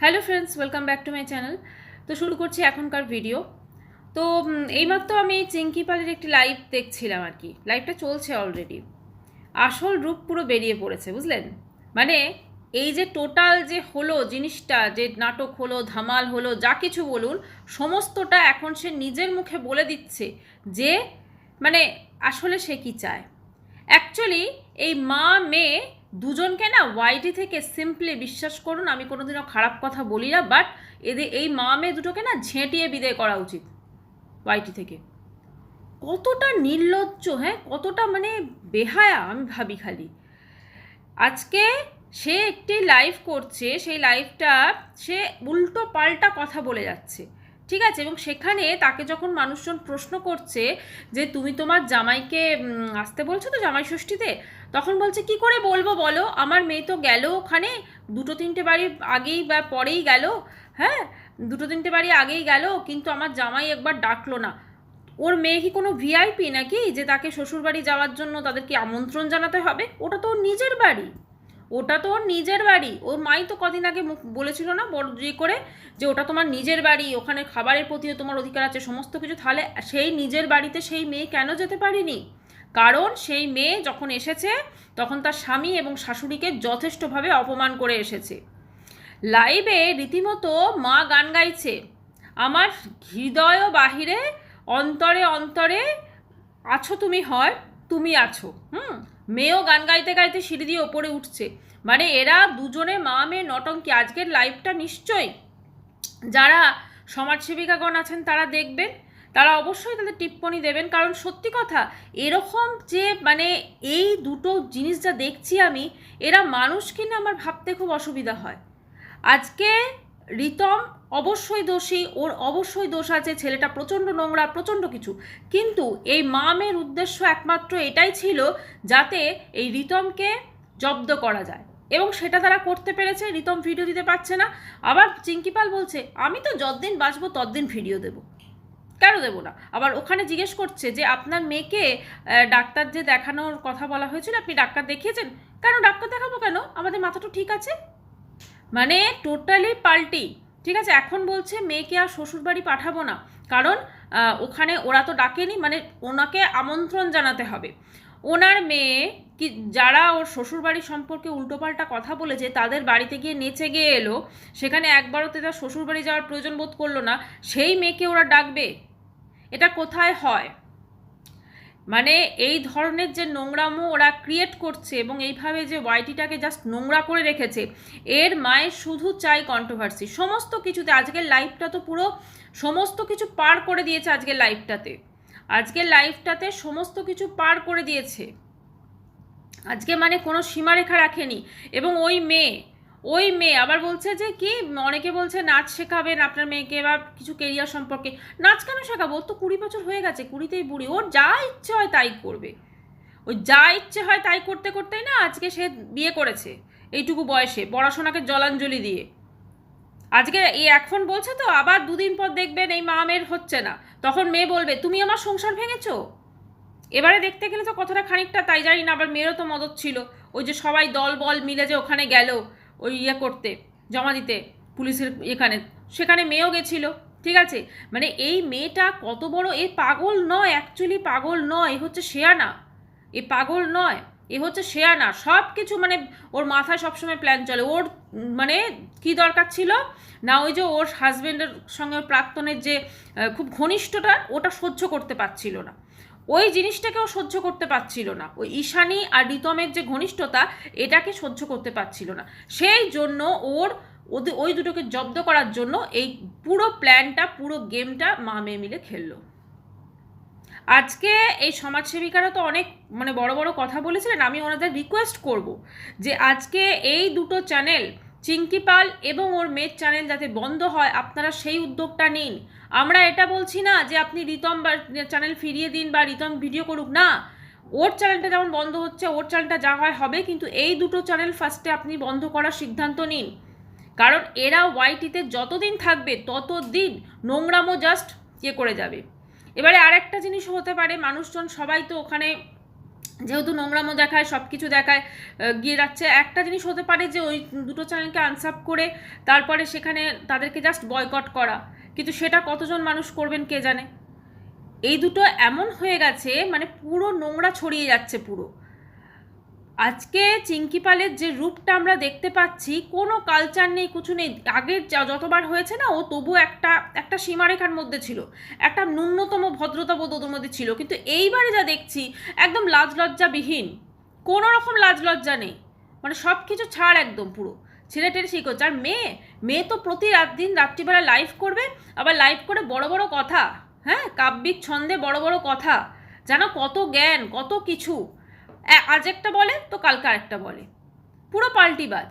Hello friends, welcome back to my channel. তো শুরু করছি এখনকার ভিডিও। তো এইমাত্র আমি চিঙ্কি পালের একটি লাইভ দেখছিলাম আর কি। লাইভটা চলছে অলরেডি। আসল রূপ পুরো বেরিয়ে পড়েছে, বুঝলেন? মানে এই যে টোটাল যে হলো জিনিসটা, যে নাটক হলো, ধামাল হলো, যা কিছু বলুন, সমস্তটা এখন সে নিজের মুখে বলে দিচ্ছে যে মানে আসলে সে কি চায়। অ্যাকচুয়ালি এই মা মেয়ে দুজনকে না ওয়াইটি থেকে সিম্পলি বিশ্বাস করুন, আমি কোনোদিনও খারাপ কথা বলি না, বাট এদের এই মা মেয়ে দুটোকে না ঝেঁটিয়ে বিদায় করা উচিত ওয়াইটি থেকে। কতটা নির্লজ্জ, হ্যাঁ, কতটা মানে বেহায়া আমি ভাবি খালি। আজকে সে একটি লাইভ করছে, সেই লাইভটা সে উল্টো পাল্টা কথা বলে যাচ্ছে, ঠিক আছে? এবং সেখানে তাকে যখন মানুষজন প্রশ্ন করছে যে তুমি তোমার জামাইকে আসতে বলছো তো জামাই ষষ্ঠীতে, তখন বলছে কি করে বলবো বলো, আমার মেয়ে তো গেল ওখানে, দুটো তিনটে বাড়ি আগেই বা পরেই গেল, হ্যাঁ, দুটো তিনটে বাড়ি আগেই গেল, কিন্তু আমার জামাই একবার ডাকলো না। ওর মেয়ে কি কোনো ভিআইপি নাকি যে তাকে শ্বশুরবাড়ি যাওয়ার জন্য তাদেরকে আমন্ত্রণ জানাতে হবে? ওটা তো ওর নিজের বাড়ি, ওটা তো ওর নিজের বাড়ি। ওর মাই তো কদিন আগে মুখ বলেছিল না বড় করে, যে ওটা তোমার নিজের বাড়ি, ওখানে খাবারের প্রতিও তোমার অধিকার আছে, সমস্ত কিছু। তাহলে সেই নিজের বাড়িতে সেই মেয়ে কেন যেতে পারেনি? কারণ সেই মেয়ে যখন এসেছে তখন তার স্বামী এবং শাশুড়িকে যথেষ্টভাবে অপমান করে এসেছে। লাইভে রীতিমতো মা গান গাইছে, আমার হৃদয় বাহিরে অন্তরে অন্তরে আছো তুমি, হয় তুমি আছো। মেয়েও গান গাইতে গাইতে সিঁড়ি দিয়ে ওপরে উঠছে। মানে এরা দুজনে মা মেয়ে নটঙ্কি। আজকের লাইভটা নিশ্চয়ই যারা সমাজসেবিকাগণ আছেন তারা দেখবেন, তারা অবশ্যই তাদের টিপ্পণী দেবেন। কারণ সত্যি কথা, এরকম যে মানে এই দুটো জিনিস যা দেখছি আমি, এরা মানুষ কিনা আমার ভাবতে খুব অসুবিধা হয়। আজকে রিতম অবশ্যই দোষী, ওর অবশ্যই দোষ আছে, ছেলেটা প্রচণ্ড নোংরা, প্রচণ্ড কিছু। কিন্তু এই মা মেয়ের উদ্দেশ্য একমাত্র এটাই ছিল যাতে এই রিতমকে জব্দ করা যায়, এবং সেটা তারা করতে পেরেছে। রিতম ভিডিও দিতে পারছে না। আবার চিঙ্কিপাল বলছে আমি তো যতদিন বাঁচবো ততদিন ভিডিও দেবো। কেন দেবো না? আবার ওখানে জিজ্ঞেস করছে যে আপনার মেয়েকে ডাক্তার যে দেখানোর কথা বলা হয়েছিল, আপনি ডাক্তার দেখিয়েছেন? কেন ডাক্তার দেখাবো কেন, আমাদের মাথা তো ঠিক আছে। মানে টোটালি পাল্টি, ঠিক আছে? এখন বলছে মেয়েকে আর শ্বশুরবাড়ি পাঠাবো না, কারণ ওখানে ওরা তো ডাকেনি, মানে ওনাকে আমন্ত্রণ জানাতে হবে। ওনার মেয়ে কি যারা ওর শ্বশুরবাড়ি সম্পর্কে উল্টোপাল্টা কথা বলেছে তাদের বাড়িতে গিয়ে নেচে গিয়ে এলো, সেখানে একবারও তো তার শ্বশুরবাড়ি যাওয়ার প্রয়োজন বোধ করলো না, সেই মেয়েকে ওরা ডাকবে? এটা কোথায় হয়? মানে এই ধরনের যে নোংরামো ওরা ক্রিয়েট করছে এবং এইভাবে যে ওয়াইটিটাকে জাস্ট নোংরা করে রেখেছে, এর মায়ের শুধু চাই কন্ট্রোভার্সি সমস্ত কিছুতে। আজকের লাইভটা তো পুরো সমস্ত কিছু পার করে দিয়েছে। আজকের লাইভটাতে সমস্ত কিছু পার করে দিয়েছে। আজকে মানে কোনো সীমারেখা রাখেনি। এবং ওই মেয়ে আবার বলছে যে কি, অনেকে বলছে নাচ শেখাবেন আপনার মেয়েকে বা কিছু কেরিয়ার সম্পর্কে। নাচ কেন শেখাবো? ওর তো 20 বছর হয়ে গেছে, 20তেই বুড়ি, ওর যা ইচ্ছে হয় তাই করবে। ওই যা ইচ্ছে হয় তাই করতে করতেই না আজকে সে বিয়ে করেছে, এইটুকু বয়সে পড়াশোনাকে জলাঞ্জলি দিয়ে। আজকে এই এখন বলছে তো, আবার দুদিন পর দেখবেন এই মা মেয়ের হচ্ছে না, তখন মেয়ে বলবে তুমি আমার সংসার ভেঙেছো। এবারে দেখতে গেলে তো কথাটা খানিকটা তাই, জানি না, আবার মেয়েরও তো মদত ছিল। ওই যে সবাই দল বল মিলে যে ওখানে গেল ওই করতে, জমা দিতে পুলিশের এখানে, সেখানে মেয়েও গেছিল, ঠিক আছে? মানে এই মেয়েটা কত বড়, এ পাগল নয়, অ্যাকচুয়ালি পাগল নয়, এ হচ্ছে শেয়ানা। এ পাগল নয়, এ হচ্ছে শেয়ানা। সব কিছু মানে ওর মাথায় সবসময় প্ল্যান চলে। ওর মানে কি দরকার ছিল না, ওই যে ওর হাজব্যান্ডের সঙ্গে প্রাক্তনের যে খুব ঘনিষ্ঠটা, ওটা সহ্য করতে পারছিল না। ওই জিনিসটাকেও সহ্য করতে পারছিল না। ওই ঈশানী আর রিতমের যে ঘনিষ্ঠতা, এটাকে সহ্য করতে পারছিল না। সেই জন্য ওই দুটোকে জব্দ করার জন্য এই পুরো প্ল্যানটা, পুরো গেমটা মা মেয়ে মিলে খেললো। আজকে এই সমাজসেবিকারা তো অনেক মানে বড় বড় কথা বলেছিলেন। আমি ওনাদের রিকোয়েস্ট করব যে আজকে এই দুটো চ্যানেল, চিঙ্কি পাল এবং ওর মেয়ের চ্যানেল যাতে বন্ধ হয়, আপনারা সেই উদ্যোগটা নিন। আমরা এটা বলছি না যে আপনি রিতম বা চ্যানেল ফিরিয়ে দিন বা রিতম ভিডিও করুক না। ওর চ্যানেলটা যেমন বন্ধ হচ্ছে, ওর চ্যানেলটা যা হয় হবে, কিন্তু এই দুটো চ্যানেল ফার্স্টে আপনি বন্ধ করার সিদ্ধান্ত নিন। কারণ এরা ওয়াইটিতে যতদিন থাকবে ততদিন নোংরামো জাস্ট করে যাবে। এবারে আরেকটা জিনিস হতে পারে, মানুষজন সবাই তো ওখানে যেহেতু নোংরামো দেখায়, সব কিছু দেখায়, গিয়ে যাচ্ছে। একটা জিনিস হতে পারে যে ওই দুটো চ্যানেলকে আনসাব করে তারপরে সেখানে তাদেরকে জাস্ট বয়কট করা, কিন্তু সেটা কতজন মানুষ করবেন কে জানে। এই দুটো এমন হয়ে গেছে, মানে পুরো নোংরা ছড়িয়ে যাচ্ছে পুরো। আজকে চিঙ্কি পালের যে রূপটা আমরা দেখতে পাচ্ছি, কোনো কালচার নেই, কিছু নেই। আগের যতবার হয়েছে না, ও তবু একটা সীমারেখার মধ্যে ছিল, একটা ন্যূনতম ভদ্রতা বোধ ওদের মধ্যে ছিল। কিন্তু এইবারে যা দেখছি, একদম লাজ লজ্জাবিহীন, কোনো রকম লাজ লজ্জা নেই, মানে সব কিছু ছাড় একদম পুরো। ছেলেটের সেই করছে। আর মেয়ে মেয়ে তো প্রতি দিন রাত্রিবেলা লাইভ করবে, আবার লাইভ করে বড় বড় কথা, হ্যাঁ, কাব্যিক ছন্দে বড় বড় কথা, জানো কত জ্ঞান, কত কিছু। আজ একটা বলে তো কালকে আরেকটা বলে, পুরো পাল্টিবাজ,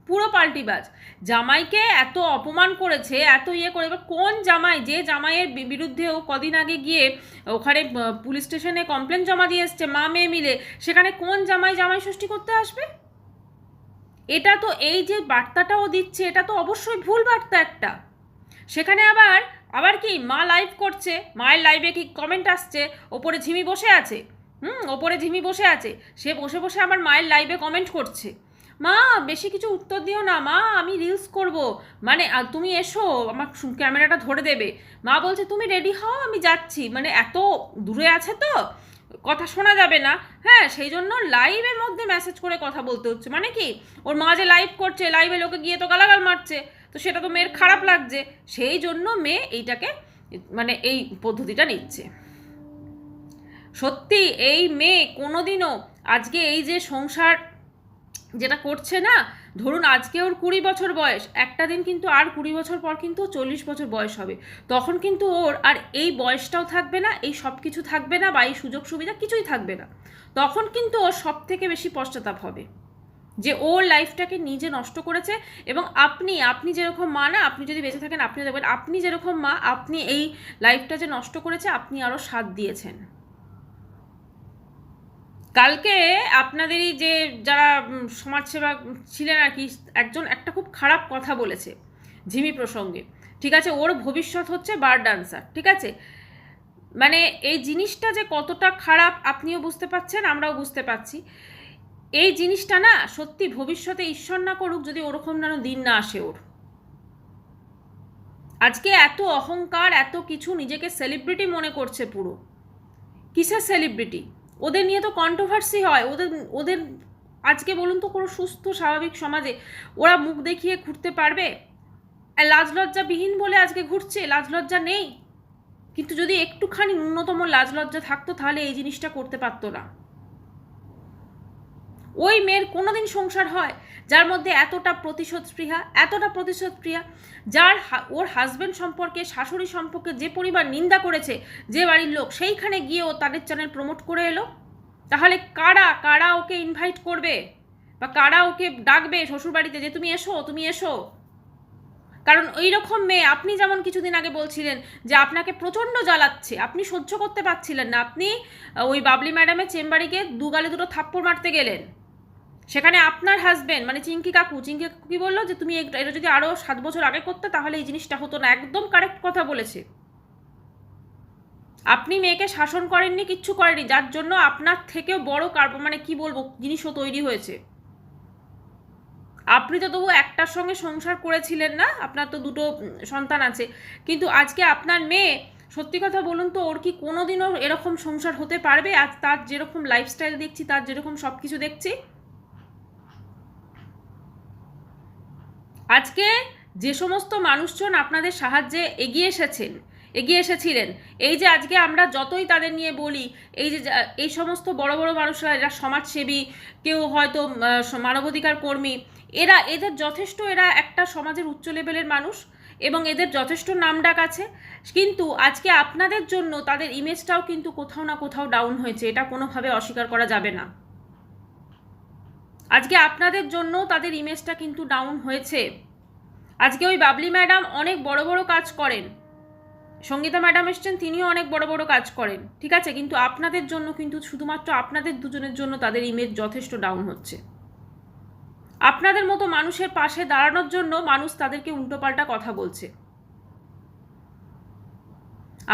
পুরো পাল্টিবাজ। জামাইকে এত অপমান করেছে, এত ইয়ে করে, এবার কোন জামাই, যে জামাইয়ের বিরুদ্ধেও কদিন আগে গিয়ে ওখানে পুলিশ স্টেশনে কমপ্লেন জমা দিয়ে এসছে মা মেয়ে মিলে, সেখানে কোন জামাই জামাই ষষ্ঠী করতে আসবে? এটা তো, এই যে বার্তাটাও দিচ্ছে, এটা তো অবশ্যই ভুল বার্তা একটা। সেখানে আবার আবার কি মা লাইভ করছে, মায়ের লাইভে কি কমেন্ট আসছে, ওপরে ঝিমি বসে আছে, ওপরে ঝিমি বসে আছে, সে বসে বসে আমার মায়ের লাইভে কমেন্ট করছে, মা বেশি কিছু উত্তর দিও না মা, আমি রিলস করব, মানে তুমি এসো, আমার ক্যামেরাটা ধরে দেবে। মা বলছে তুমি রেডি হও আমি যাচ্ছি, মানে এত দূরে আছে তো কথা শোনা যাবে না, হ্যাঁ, সেই জন্য লাইভের মধ্যে মেসেজ করে কথা বলতে হচ্ছে। মানে কি, ওর মা যে লাইভ করছে, লাইভে লোকে গিয়ে তো গালাগাল মারছে, তো সেটা তো মেয়ের খারাপ লাগছে, সেই জন্য মেয়ে এইটাকে, মানে এই পদ্ধতিটা নিচ্ছে। সত্যি এই মেয়ে কোনোদিনও, আজকে এই যে সংসার যেটা করছে না, ধরুন আজকে ওর 20 বছর বয়স, একটা দিন কিন্তু আর 20 বছর পর কিন্তু 40 বছর বয়স হবে, তখন কিন্তু ওর আর এই বয়সটাও থাকবে না, এই সব কিছু থাকবে না, বা এই সুযোগ সুবিধা কিছুই থাকবে না। তখন কিন্তু ওর সব থেকে বেশি পশ্চাতাপ হবে যে ওর লাইফটাকে নিজে নষ্ট করেছে। এবং আপনি যেরকম মা না, আপনি যদি বেঁচে থাকেন আপনি দেখবেন, আপনি যেরকম মা, আপনি এই লাইফটা যে নষ্ট করেছে, আপনি আরও সাথ দিয়েছেন। কালকে আপনাদেরই যে যারা সমাজসেবা ছিলেন আর কি, একজন একটা খুব খারাপ কথা বলেছে ঝিমি প্রসঙ্গে, ঠিক আছে, ওর ভবিষ্যৎ হচ্ছে বার ডান্সার, ঠিক আছে, মানে এই জিনিসটা যে কতটা খারাপ আপনিও বুঝতে পারছেন, আমরাও বুঝতে পারছি। এই জিনিসটা না সত্যি, ভবিষ্যতে ঈশ্বর না করুক যদি ওরকম যেন দিন না আসে ওর। আজকে এত অহংকার, এত কিছু, নিজেকে সেলিব্রিটি মনে করছে পুরো। কিসের সেলিব্রিটি? ওদের নিয়ে তো কন্ট্রোভার্সি হয়, ওদের ওদের আজকে বলুন তো কোনো সুস্থ স্বাভাবিক সমাজে ওরা মুখ দেখিয়ে ঘুরতে পারবে? লাজ লজ্জাবিহীন বলে আজকে ঘুরছে, লাজ লজ্জা নেই। কিন্তু যদি একটুখানি ন্যূনতম লাজ লজ্জা থাকতো, তাহলে এই জিনিসটা করতে পারতো না। ওই মেয়ের কোনোদিন সংসার হয় যার মধ্যে এতটা প্রতিশোধ স্পৃহা, যার ওর হাজবেন্ড সম্পর্কে, শাশুড়ি সম্পর্কে যে পরিবার নিন্দা করেছে যে বাড়ির লোক, সেইখানে গিয়ে ও তাদের চ্যানেল প্রমোট করে এলো? তাহলে কারা কারা ওকে ইনভাইট করবে, বা কারা ওকে ডাকবে শ্বশুরবাড়িতে যে তুমি এসো, তুমি এসো? কারণ ওই রকম মেয়ে, আপনি যেমন কিছুদিন আগে বলছিলেন যে আপনাকে প্রচণ্ড জ্বালাচ্ছে, আপনি সহ্য করতে পারছিলেন না, আপনি ওই বাবলি ম্যাডামের চেম্বারে গিয়ে দুগালে দুটো থাপ্পড় মারতে গেলেন। সেখানে আপনার হাজবেন্ড মানে চিঙ্কি কাকু কি বললো যে তুমি এটা যদি আরও 7 বছর আগে করতে তাহলে এই জিনিসটা হতো না। একদম কারেক্ট কথা বলেছে। আপনি মেয়েকে শাসন করেননি, কিচ্ছু করেননি, যার জন্য আপনার থেকেও বড় মানে কি বলবো জিনিসও তৈরি হয়েছে। আপনি তো তবু একটার সঙ্গে সংসার করেছিলেন না, আপনার তো দুটো সন্তান আছে, কিন্তু আজকে আপনার মেয়ে, সত্যি কথা বলুন তো, ওর কি কোনোদিনও এরকম সংসার হতে পারবে? আজ তার যেরকম লাইফস্টাইল দেখছি, তার যেরকম সব কিছু দেখছি, আজকে যে সমস্ত মানুষজন আপনাদের সাহায্যে এগিয়ে এসেছিলেন, এই যে আজকে আমরা যতই তাদের নিয়ে বলি, এই যে এই সমস্ত বড় বড় মানুষরা, এরা সমাজসেবী, কেউ হয়তো মানবাধিকার কর্মী, এদের যথেষ্ট, এরা একটা সমাজের উচ্চ লেভেলের মানুষ এবং এদের যথেষ্ট নামডাক আছে, কিন্তু আজকে আপনাদের জন্য তাদের ইমেজটাও কিন্তু কোথাও না কোথাও ডাউন হয়েছে, এটা কোনোভাবে অস্বীকার করা যাবে না। আজকে আপনাদের জন্য তাদের ইমেজটা কিন্তু ডাউন হয়েছে। আজকে ওই বাবলি ম্যাডাম অনেক বড় বড় কাজ করেন, সঙ্গীতা ম্যাডাম এসছেন, তিনিও অনেক বড় বড় কাজ করেন, ঠিক আছে, কিন্তু আপনাদের জন্য কিন্তু, শুধুমাত্র আপনাদের দুজনের জন্য তাদের ইমেজ যথেষ্ট ডাউন হচ্ছে। আপনাদের মতো মানুষের পাশে দাঁড়ানোর জন্য মানুষ তাদেরকে উল্টোপাল্টা কথা বলছে।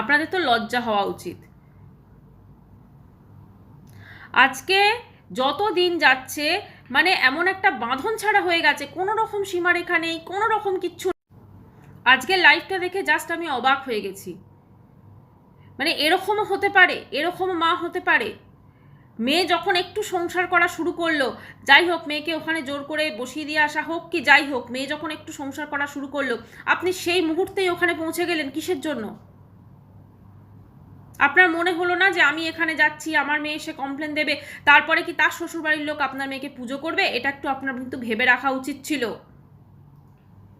আপনাদের তো লজ্জা হওয়া উচিত। আজকে যত দিন যাচ্ছে মানে এমন একটা বাঁধন ছাড়া হয়ে গেছে, কোনো রকম সীমারেখা নেই, কোনো রকম কিচ্ছু। আজকের লাইফটা দেখে জাস্ট আমি অবাক হয়ে গেছি। মানে এরকমও হতে পারে, এরকম মা হতে পারে। মেয়ে যখন একটু সংসার করা শুরু করলো, যাই হোক মেয়েকে ওখানে জোর করে বসিয়ে দিয়ে আসা হোক কি যাই হোক, মেয়ে যখন একটু সংসার করা শুরু করলো, আপনি সেই মুহূর্তেই ওখানে পৌঁছে গেলেন কিসের জন্য? আপনার মনে হলো না যে আমি এখানে যাচ্ছি, আমার মেয়ে এসে কমপ্লেন দেবে, তারপরে কি তার শ্বশুরবাড়ির লোক আপনার মেয়েকে পুজো করবে? এটা একটু আপনার কিন্তু ভেবে রাখা উচিত ছিল।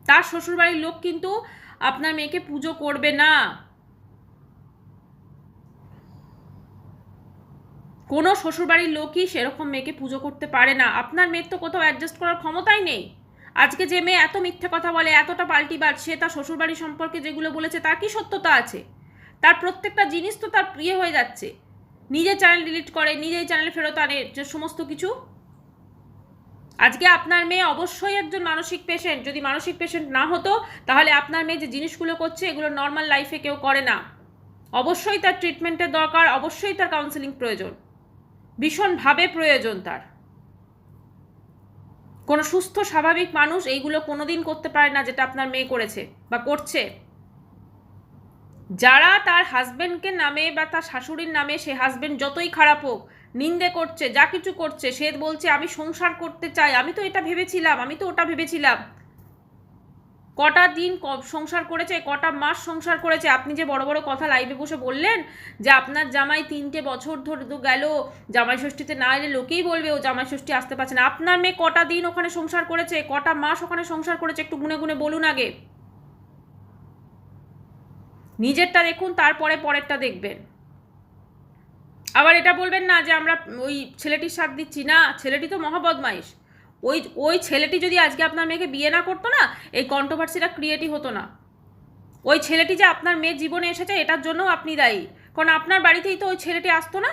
তার শ্বশুরবাড়ির লোক কিন্তু আপনার মেয়েকে পুজো করবে না। কোনো শ্বশুরবাড়ির লোকই সেরকম মেয়েকে পুজো করতে পারে না। আপনার মেয়ের তো কোথাও অ্যাডজাস্ট করার ক্ষমতাই নেই। আজকে যে মেয়ে এত মিথ্যে কথা বলে, এতটা পাল্টিবাজ, সে তার শ্বশুরবাড়ি সম্পর্কে যেগুলো বলেছে তার কি সত্যতা আছে? তার প্রত্যেকটা জিনিস তো তার প্রিয় হয়ে যাচ্ছে। নিজের চ্যানেল ডিলিট করে, নিজেই চ্যানেল ফেরত আনে, যে সমস্ত কিছু। আজকে আপনার মেয়ে অবশ্যই একজন মানসিক পেশেন্ট। যদি মানসিক পেশেন্ট না হতো তাহলে আপনার মেয়ে যে জিনিসগুলো করছে এগুলো নর্মাল লাইফে কেউ করে না। অবশ্যই তার ট্রিটমেন্টের দরকার, অবশ্যই তার কাউন্সেলিং প্রয়োজন, ভীষণভাবে প্রয়োজন তার। কোনো সুস্থ স্বাভাবিক মানুষ এইগুলো কোনোদিন করতে পারে না যেটা আপনার মেয়ে করেছে বা করছে। যারা তার হাজবেন্ডকে নামে বা তার শাশুড়ির নামে, সে হাজবেন্ড যতই খারাপ হোক, নিন্দে করছে, যা কিছু করছে, সে বলছে আমি সংসার করতে চাই, আমি তো এটা ভেবেছিলাম, আমি তো ওটা ভেবেছিলাম। কটা দিন সংসার করেছে, কটা মাস সংসার করেছে। আপনি যে বড় বড় কথা লাইভে বসে বললেন যে আপনার জামাই 3টে বছর ধরে তো গেল, জামাই ষষ্ঠীতে না এলে লোকেই বলবে ও জামাই ষষ্ঠী আসতে পারছে না। আপনার মেয়ে কটা দিন ওখানে সংসার করেছে, কটা মাস ওখানে সংসার করেছে, একটু গুনে গুনে বলুন আগে। নিজেরটা দেখুন, তারপরে পরেরটা দেখবেন। আবার এটা বলবেন না যে আমরা ওই ছেলেটির সাথ দিচ্ছি না, ছেলেটি তো মহাবদমাইশ। ওই ছেলেটি যদি আজকে আপনার মেয়েকে বিয়ে না করতো না, এই কন্ট্রোভার্সিটা ক্রিয়েটই হতো না। ওই ছেলেটি যে আপনার মেয়ের জীবনে এসেছে এটার জন্যও আপনি দায়ী, কারণ আপনার বাড়িতেই তো ওই ছেলেটি আসতো না।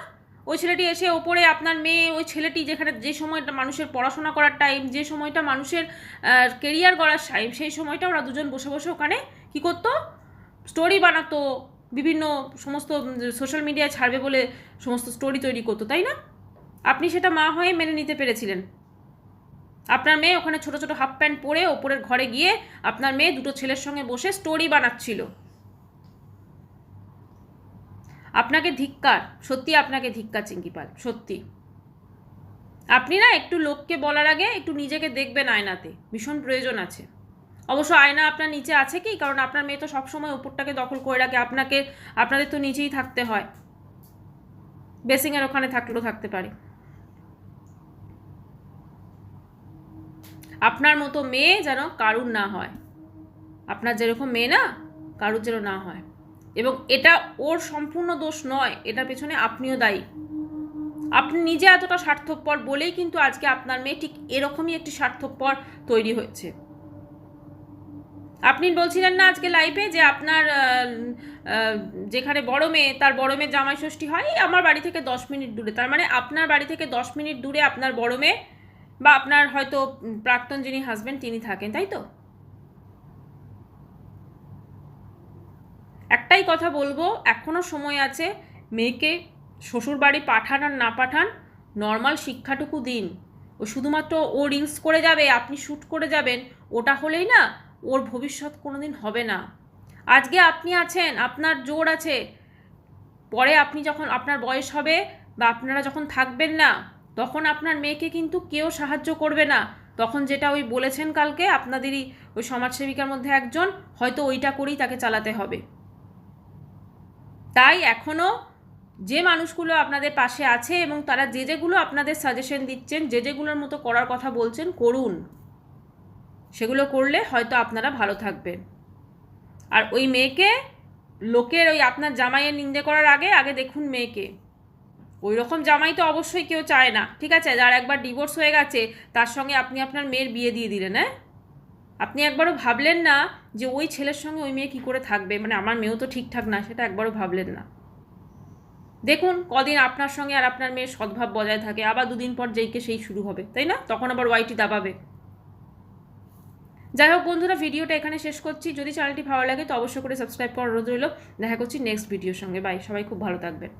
ওই ছেলেটি এসে ওপরে আপনার মেয়ে, ওই ছেলেটি যেখানে যে সময়টা মানুষের পড়াশোনা করার টাইম, যে সময়টা মানুষের কেরিয়ার গড়ার টাইম, সেই সময়টা ওরা দুজন বসে বসে ওখানে কী করতো, স্টোরি বানাতো, বিভিন্ন সমস্ত সোশ্যাল মিডিয়ায় ছাড়বে বলে সমস্ত স্টোরি তৈরি করতো, তাই না? আপনি সেটা মা হয়ে মেনে নিতে পেরেছিলেন। আপনার মেয়ে ওখানে ছোট ছোট হাফ প্যান্ট পরে ওপরের ঘরে গিয়ে আপনার মেয়ে দুটো ছেলের সঙ্গে বসে স্টোরি বানাচ্ছিল। আপনাকে ধিক্কার, সত্যি আপনাকে ধিক্কার চিঙ্কি পাল, সত্যি। আপনি না একটু লোককে বলার আগে একটু নিজেকে দেখবেন আয়নাতে, ভীষণ প্রয়োজন আছে। অবশ্য আয়না আপনার নিচে আছে কি, কারণ আপনার মেয়ে তো সবসময় উপরটাকে দখল করে রাখে, আপনাদের তো নিচেই থাকতে হয়, বেসিংয়ের ওখানে থাকলেও থাকতে পারে। আপনার মতো মেয়ে যেন কারুর না হয়, আপনার যেরকম মেয়ে না কারুর যেন না হয়। এবং এটা ওর সম্পূর্ণ দোষ নয়, এটার পেছনে আপনিও দায়ী। আপনি নিজে এতটা স্বার্থপর বলেই কিন্তু আজকে আপনার মেয়ে ঠিক এরকমই একটি স্বার্থপর তৈরি হয়েছে। আপনি বলছিলেন না আজকে লাইভে যে আপনার যেখানে বড় মেয়ে, তার বড় মেয়ের জামাই ষষ্ঠী হয় আমার বাড়ি থেকে 10 মিনিট দূরে। তার মানে আপনার বাড়ি থেকে 10 মিনিট দূরে আপনার বড় মেয়ে বা আপনার হয়তো প্রাক্তন যিনি হাজবেন্ড তিনি থাকেন, তাই তো? একটাই কথা বলবো, এখনও সময় আছে। মেয়েকে শ্বশুরবাড়ি পাঠান আর না পাঠান, নর্মাল শিক্ষাটুকু দিন। ও শুধুমাত্র ও রিলস করে যাবে, আপনি শ্যুট করে যাবেন, ওটা হলেই না ওর ভবিষ্যৎ কোনোদিন হবে না। আজকে আপনি আছেন, আপনার জোর আছে, পরে আপনি যখন আপনার বয়স হবে বা আপনারা যখন থাকবেন না, তখন আপনার মেয়েকে কিন্তু কেউ সাহায্য করবে না। তখন যেটা ওই বলেছেন কালকে আপনাদেরই ওই সমাজসেবিকার মধ্যে একজন, হয়তো ওইটা করেই তাকে চালাতে হবে। তাই এখনও যে মানুষগুলো আপনাদের পাশে আছে এবং তারা যে যেগুলো আপনাদের সাজেশন দিচ্ছেন, যে যেগুলোর মতো করার কথা বলছেন, করুন। সেগুলো করলে হয়তো আপনারা ভালো থাকবেন। আর ওই মেয়েকে লোকের ওই আপনার জামাইয়ের নিন্দে করার আগে দেখুন মেয়েকে। ওই রকম জামাই তো অবশ্যই কেউ চায় না, ঠিক আছে? যার একবার ডিভোর্স হয়ে গেছে তার সঙ্গে আপনি আপনার মেয়ের বিয়ে দিয়ে দিলেন, হ্যাঁ? আপনি একবারও ভাবলেন না যে ওই ছেলের সঙ্গে ওই মেয়ে কী করে থাকবে, মানে আমার মেয়েও তো ঠিকঠাক না, সেটা একবারও ভাবলেন না। দেখুন কদিন আপনার সঙ্গে আর আপনার মেয়ের সদ্ভাব বজায় থাকে, আবার দুদিন পর যেইকে সেই শুরু হবে, তাই না? তখন আবার ওয়াইটি দাবাবে। যাই হোক বন্ধুরা, ভিডিওটা এখানে শেষ করছি। যদি চ্যানেলটি ভালো লাগে তো অবশ্যই করে সাবস্ক্রাইব করার অনুরোধ রইল। দেখা করছি নেক্সট ভিডিওর সঙ্গে। বাই, সবাই খুব ভালো থাকবেন।